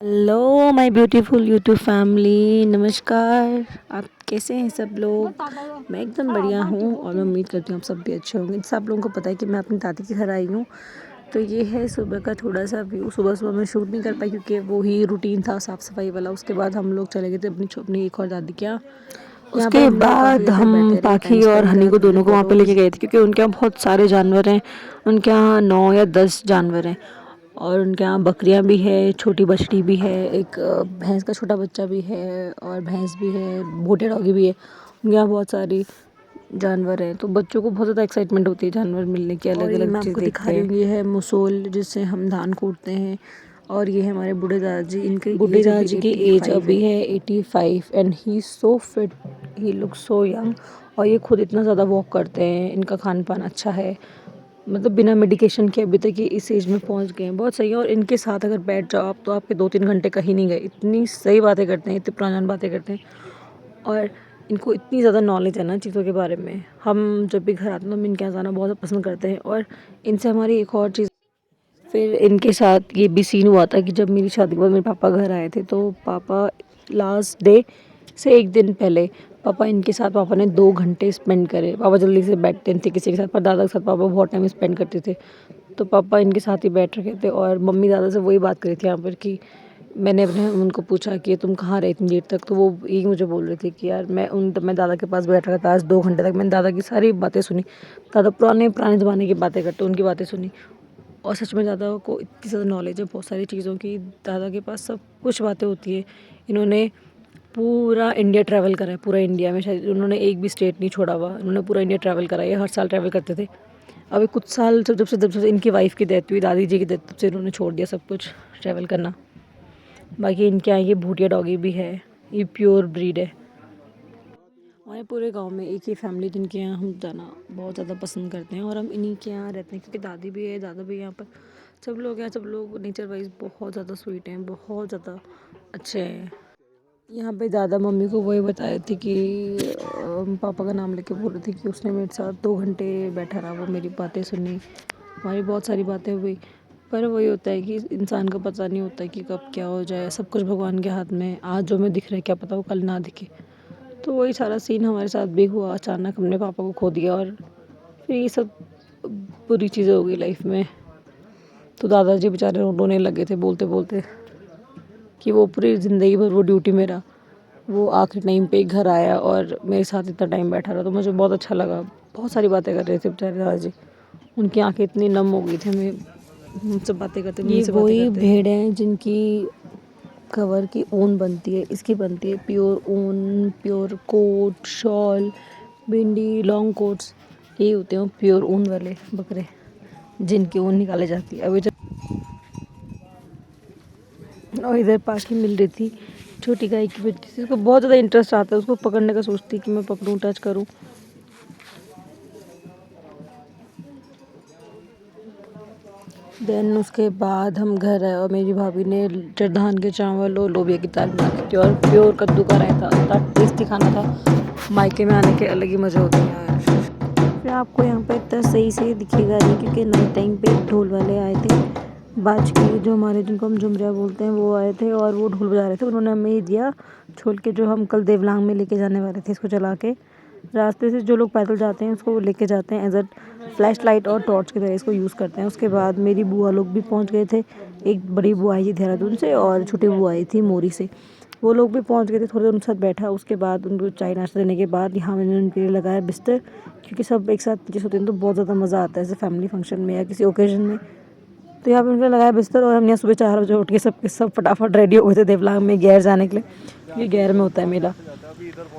Hello my beautiful YouTube family, नमस्कार। आप कैसे हैं सब लोग? मैं एकदम बढ़िया हूँ और मैं उम्मीद करती हूँ आप सब भी अच्छे होंगे। जैसे आप लोगों को पता है कि मैं अपनी दादी के घर आई हूँ, तो ये है सुबह का थोड़ा सा व्यू। सुबह सुबह मैं शूट नहीं कर पाई क्योंकि वो ही रूटीन था साफ़ सफाई वाला। उसके बाद हम लोग चले गए थे अपनी एक और दादी के यहाँ। यहाँ पर उसके हम लोग काफ़ी बाद देर तक हम बैठे रहे, टाइम पाखी और स्पेंड हनी करा, को थोड़ी देर दोनों को वहाँ पे लेके फ़ोटोज़। गए थे क्योंकि उनके यहाँ बहुत सारे जानवर हैं। उनके यहाँ 9 या 10 जानवर हैं और उनके यहाँ बकरियाँ भी है, छोटी बछड़ी भी है, एक भैंस का छोटा बच्चा भी है और भैंस भी है, भूटे डॉगी भी है। उनके यहाँ बहुत सारी जानवर हैं, तो बच्चों को बहुत ज़्यादा एक्साइटमेंट होती है जानवर मिलने की, अलग और ये अलग मैं चीज़ आपको दिखा देखते रही हैं। हूँ, ये है मुसोल जिससे हम धान कूटते हैं। और ये है हमारे बूढ़े दादाजी, इनकी बूढ़े एज अभी दादाजी की एज 85 अभी है। है 85 and he so fit, he look so young. और ये खुद इतना ज़्यादा वॉक करते हैं, इनका खान पान अच्छा है, मतलब बिना मेडिकेशन के अभी तक ये इस एज में पहुंच गए हैं। बहुत सही है। और इनके साथ अगर बैठ जाओ आप तो आपके 2-3 घंटे कहीं नहीं गए, इतनी सही बातें करते हैं, इतनी पुरानी बातें करते हैं। और इनको इतनी ज़्यादा नॉलेज है ना चीज़ों के बारे में। हम जब भी घर आते हैं तो हम इनके यहाँ जाना बहुत पसंद करते हैं। और इनसे हमारी एक और चीज़, फिर इनके साथ ये भी सीन हुआ था कि जब मेरी शादी के बाद मेरे पापा घर आए थे, तो पापा लास्ट डे से एक दिन पहले पापा ने 2 घंटे स्पेंड करे। पापा जल्दी से बैठते थे किसी के साथ, पर दादा के साथ पापा बहुत टाइम स्पेंड करते थे। तो पापा इनके साथ ही बैठ रखे थे और मम्मी दादा से वही बात करी थी यहाँ पर कि मैंने अपने उनको पूछा कि तुम कहाँ रहे इतनी देर तक, तो वो यही मुझे बोल रहे थे कि यार मैं दादा के पास बैठ रखा था आज 2 घंटे तक। मैंने दादा की सारी बातें सुनी। दादा पुराने पुराने ज़माने की बातें करते, उनकी बातें सुनी। और सच में दादा को इतनी ज़्यादा नॉलेज है बहुत सारी चीज़ों की, दादा के पास सब कुछ बातें होती है। इन्होंने पूरा इंडिया ट्रैवल करा है, पूरा इंडिया में शायद उन्होंने एक भी स्टेट नहीं छोड़ा हुआ। उन्होंने पूरा इंडिया ट्रैवल करा है, ये हर साल ट्रैवल करते थे। अभी कुछ साल जब से इनकी वाइफ की डेथ हुई, दादी जी की डेथ, तब से इन्होंने छोड़ दिया सब कुछ ट्रैवल करना। बाकी इनके यहाँ ये भूटिया डॉगी भी है, ये प्योर ब्रीड है। हमारे पूरे गांव में एक ही फैमिली जिनके यहाँ हम जाना बहुत ज़्यादा पसंद करते हैं और हम इन्हीं के यहाँ रहते हैं क्योंकि दादी भी है, दादा भी है यहाँ पर। सब लोग हैं, सब लोग नेचर वाइज बहुत ज़्यादा स्वीट हैं, बहुत ज़्यादा अच्छे हैं। यहाँ पे दादा मम्मी को वही बताए थे कि पापा का नाम लेके बोल रहे थे कि उसने मेरे साथ 2 घंटे बैठा रहा, वो मेरी बातें सुनी, हमारी बहुत सारी बातें हुई। पर वही होता है कि इंसान को पता नहीं होता कि कब क्या हो जाए, सब कुछ भगवान के हाथ में। आज जो हमें दिख रहा है क्या पता वो कल ना दिखे। तो वही सारा सीन हमारे साथ भी हुआ, अचानक हमने पापा को खो दिया और फिर ये सब बुरी चीज़ें हो गई लाइफ में। तो दादाजी बेचारे रोने लगे थे बोलते बोलते कि वो पूरी ज़िंदगी भर वो ड्यूटी में रहा, वो आखिरी टाइम पे घर आया और मेरे साथ इतना टाइम बैठा रहा, तो मुझे बहुत अच्छा लगा। बहुत सारी बातें कर रहे थे बेचारे दादाजी, उनकी आंखें इतनी नम हो गई थी हमें उनसे बातें करते, ये मम्मी से बातें वही करते। भेड़ हैं जिनकी कवर की ऊन बनती है, इसकी बनती है प्योर ऊन, प्योर कोट, शॉल, भिंडी, लॉन्ग कोट्स, यही होते हैं प्योर ऊन वाले बकरे जिनकी ऊन निकाली जाती है। अभी जब और इधर पाखी मिल रही थी, छोटी गाय की बच्ची थी, उसको बहुत ज़्यादा इंटरेस्ट आता है, उसको पकड़ने का सोचती है कि मैं पकड़ूं, टच करूं। देन उसके बाद हम घर आए और मेरी भाभी ने धान के चावल और लोबिया की दाल बना दी थी और प्योर कद्दू का रायता, इतना टेस्टी खाना था। मायके में आने के अलग ही मज़े होते हैं यार। फिर आपको यहाँ पे इतना सही से दिखेगा नहीं क्योंकि नाइट टाइम पे ढोल वाले आए थे, बाज के जो हमारे जिनको हम झुमरिया बोलते हैं वो आए थे और वो ढोल बजा रहे थे। उन्होंने हमें ये दिया छोल के, जो हम कल देवलांग में लेके जाने वाले थे, इसको जला के रास्ते से जो लोग पैदल जाते हैं उसको लेके जाते हैं एज अ फ्लैश लाइट और टॉर्च की तरह इसको यूज़ करते हैं। उसके बाद मेरी बुआ लोग भी पहुंच गए थे, एक बड़ी बुआ आई थी देहरादून से और छोटी बुआ आई थी मोरी से, वो लोग भी पहुंच गए थे। थोड़ी देर उनके साथ बैठा, उसके बाद उनको चाय नाश्ता देने के बाद यहाँ मैंने उनके लिए लगाया बिस्तर, क्योंकि सब एक साथ नीचे सोते हैं तो बहुत ज़्यादा मज़ा आता है, जैसे फैमिली फंक्शन में या किसी ओकेजन में। तो यहाँ पे उनके लगाया बिस्तर और हम यहाँ सुबह 4 बजे उठ के सब फटाफट रेडी हो गए थे देवलांग में गैर जाने के लिए। ये गैर में होता है मेला।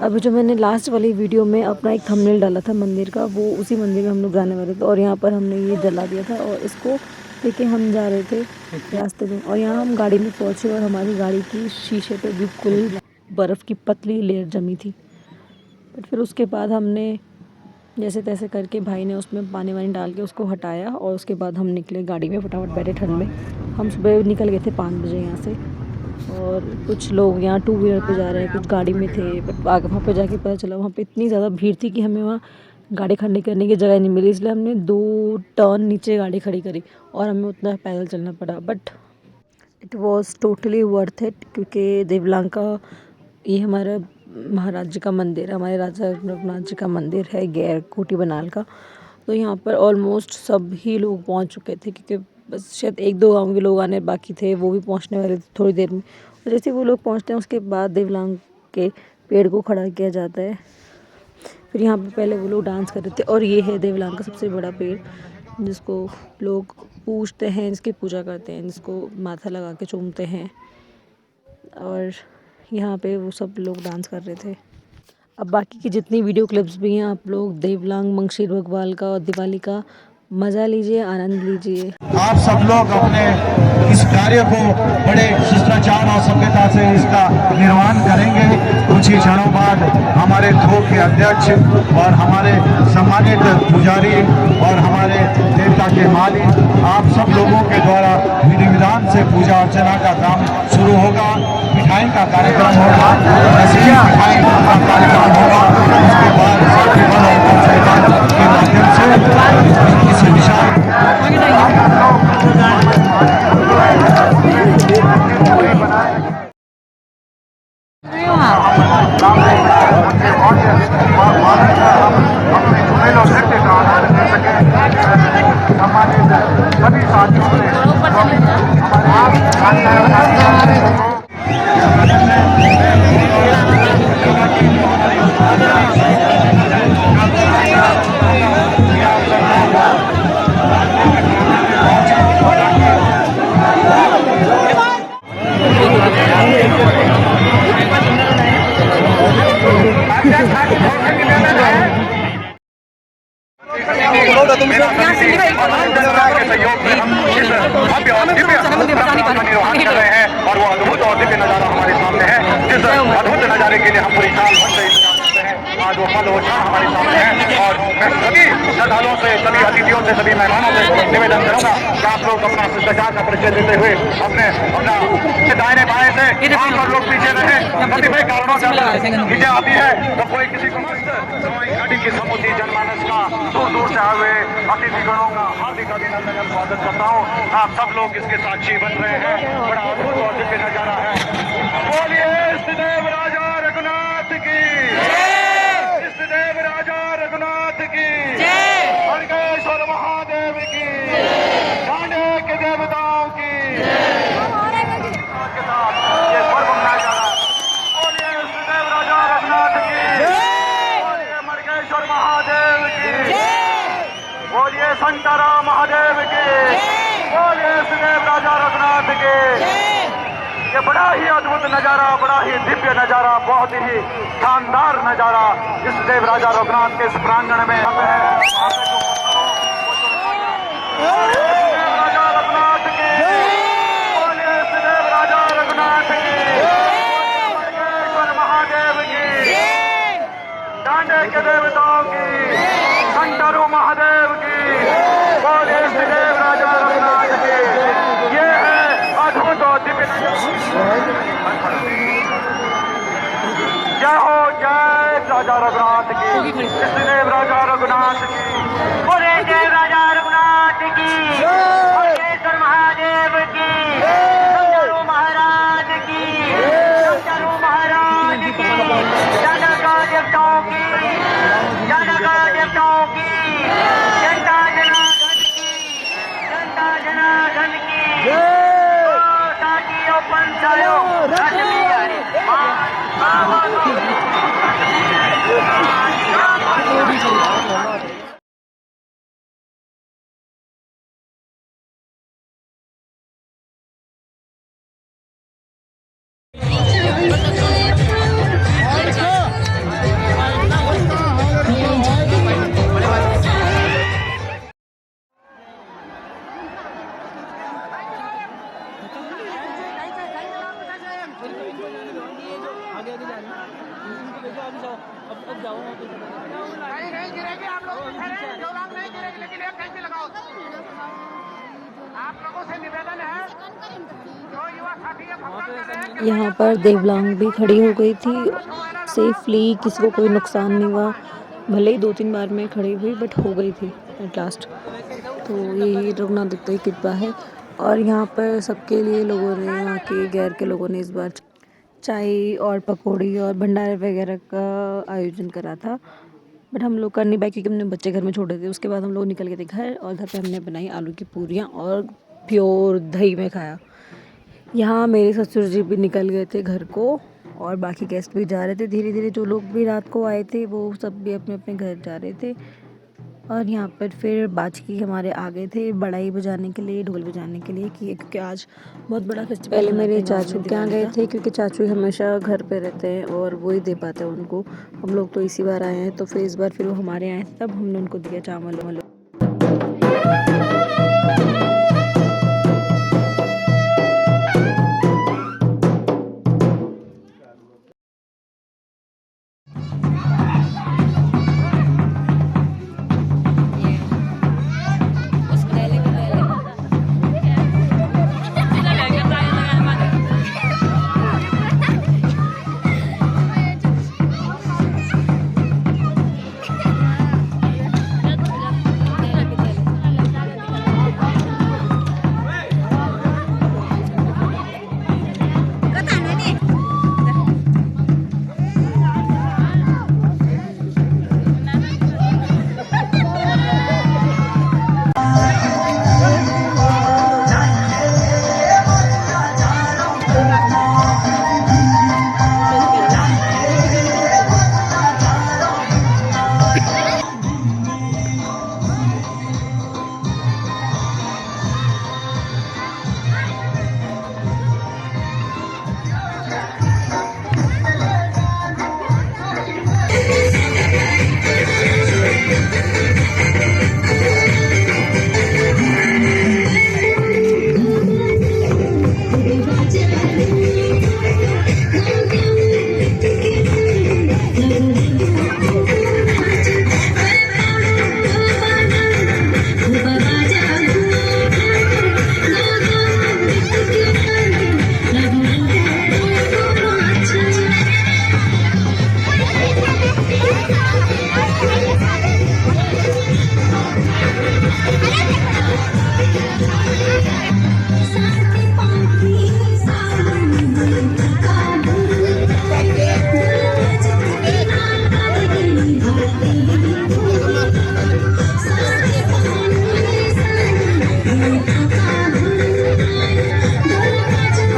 अभी जो मैंने लास्ट वाली वीडियो में अपना एक थंबनेल डाला था मंदिर का, वो उसी मंदिर में हम लोग जाने वाले थे और यहाँ पर हमने ये जला दिया था और इसको लेके हम जा रहे थे रास्ते में। और यहाँ हम गाड़ी में पहुँचे और हमारी गाड़ी की शीशे पे बिल्कुल बर्फ़ की पतली लेयर जमी थी। बट फिर उसके बाद हमने जैसे तैसे करके भाई ने उसमें पानी वानी डाल के उसको हटाया और उसके बाद हम निकले गाड़ी में, फटाफट बैठे ठंड में। हम सुबह निकल गए थे 5 बजे यहाँ से और कुछ लोग यहाँ टू व्हीलर पे जा रहे हैं, कुछ गाड़ी में थे। बट आगे वहाँ पे जाके पता चला वहाँ पे इतनी ज़्यादा भीड़ थी कि हमें वहाँ गाड़ी खड़ी करने की जगह नहीं मिली, इसलिए हमने 2 टर्न नीचे गाड़ी खड़ी करी और हमें उतना पैदल चलना पड़ा। But it was totally worth it, क्योंकि देवलांका ये हमारा महाराज जी का मंदिर है, हमारे राजा रघुनाथ जी का मंदिर है गैर कोटी बनाल का। तो यहाँ पर ऑलमोस्ट सभी लोग पहुँच चुके थे, क्योंकि बस शायद 1-2 गाँव के लोग आने बाकी थे, वो भी पहुँचने वाले थे थोड़ी देर में। और जैसे वो लोग पहुँचते हैं उसके बाद देवलांग के पेड़ को खड़ा किया जाता है। फिर यहाँ पर पहले वो लोग डांस कर रहे थे, और ये है देवलांग का सबसे बड़ा पेड़ जिसको लोग पूजते हैं, जिसकी पूजा करते हैं, जिसको माथा लगा के चूमते हैं। और यहाँ पे वो सब लोग डांस कर रहे थे। अब बाकी की जितनी वीडियो क्लिप्स भी हैं आप लोग देवलांग मंगशीर बग्वाल का और दिवाली का मज़ा लीजिए, आनंद लीजिए। आप सब लोग अपने इस कार्य को बड़े शिष्टाचार और सभ्यता से इसका निर्वहन करेंगे। कुछ ही क्षणों बाद हमारे थोक के अध्यक्ष और हमारे सम्मानित पुजारी और हमारे देवता के मालिक आप सब लोगों के द्वारा विधि विधान से पूजा अर्चना का काम शुरू होगा। मिठाई का कार्यक्रम होगा, मिठाई का कार्यक्रम होगा। उसके बाद के माध्यम से इस विशाल सभी साथियों और वो अद्भुत और दिव्य नजारा हमारे सामने है। जिस अद्भुत नजारे के लिए हम पूरी साल भर से इंतजार करते हैं, आज वो पल वो क्षण हमारे सामने है। और मैं सभी श्रद्धालुओं से, सभी अतिथियों से, सभी मेहमानों से निवेदन करूंगा कि आप लोग अपना शिष्टाचार का परिचय देते हुए अपना दाहिने बाएं से और लोग पीछे रहे। कतिपय कारणों से खींचे आती है तो कोई किसी को घाटी की समूची जनमानस का दूर दूर से आए हुए अतिथिगणों का हार्दिक अभिनंदन स्वागत करता हूँ। आप सब लोग इसके साक्षी बन रहे हैं। बड़ा अद्भुत और दिव्य नजारा है। बोलिए इष्टदेव राजा रघुनाथ की, इष्टदेव राजा रघुनाथ की, हरकेश्वर महादेव की, गांडे के देवताओं की के साथ ये पर्व मनाया जा रहा है। बोलिए इष्टदेव राजा रघुनाथ की, बोलिए मरकेश्वर महादेव की, बोलिए संतरा महादेव की, बोलिए इष्टदेव राजा रघुनाथ के। ये बड़ा ही अद्भुत नजारा, बड़ा ही दिव्य नजारा, बहुत ही शानदार नजारा इस देव राजा रघुनाथ के इस प्रांगण में राजा रघुनाथ के, बोलिए देव राजा रघुनाथ के, मरकेश्वर महादेव की, डांडे के देवताओं की, संतरू महादेव की, बोलिए देव राजा रघुनाथ के। ये है अद्भुत और दिव्य। जय हो, जय राजा रघुनाथ की, देव राजा रघुनाथ की, बोले जय राजा रघुनाथ की, मरकेश्वर महादेव की, संतरू महाराज की, संतरू महाराज की, जनक देवताओं की, जनक देवताओं की, जनता जनार्दन की, जनता जनार्दन की, साथियों पंचायों यहाँ पर देवलांग भी खड़ी हो गई थी सेफली, किसी को कोई नुकसान नहीं हुआ। भले ही 2-3 बार में खड़ी हुई, बट हो गई थी एट लास्ट। तो ये रघुनाथ देवता की कृपा है। और यहाँ पर सबके लिए लोगों ने, यहाँ के गैर के लोगों ने इस बार चाय और पकौड़ी और भंडारे वगैरह का आयोजन करा था। बट हम लोग कर नहीं पाए क्योंकि हमने बच्चे घर में छोड़े थे। उसके बाद हम लोग निकल गए थे घर और घर पे हमने बनाई आलू की पूरियाँ और प्योर दही में खाया। यहाँ मेरे ससुर जी भी निकल गए थे घर को और बाकी गेस्ट भी जा रहे थे धीरे धीरे। जो लोग भी रात को आए थे वो सब भी अपने अपने घर जा रहे थे। और यहाँ पर फिर बाजकी हमारे आ गए थे बड़ाई बजाने के लिए, ढोल बजाने के लिए क्योंकि आज बहुत बड़ा फेस्टिवल। पहले मेरे चाचू के यहाँ गए थे क्योंकि चाचू हमेशा घर पे रहते हैं और वो ही दे पाते हैं उनको। हम लोग तो इसी बार आए हैं तो फिर इस बार फिर वो हमारे आए थे तब हमने उनको दिया चावल वावल।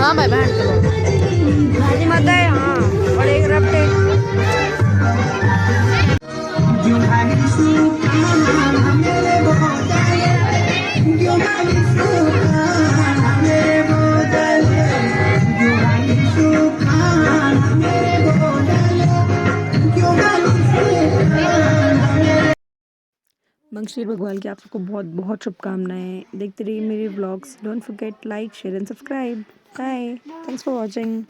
हाँ भाई बहन के भाजी मत है। हाँ और एक रफ्ते मंगशीर भगवान की आप सबको बहुत बहुत शुभकामनाएं। देखते रहिए मेरे vlogs. Don't forget like share and subscribe. Bye, thanks for watching.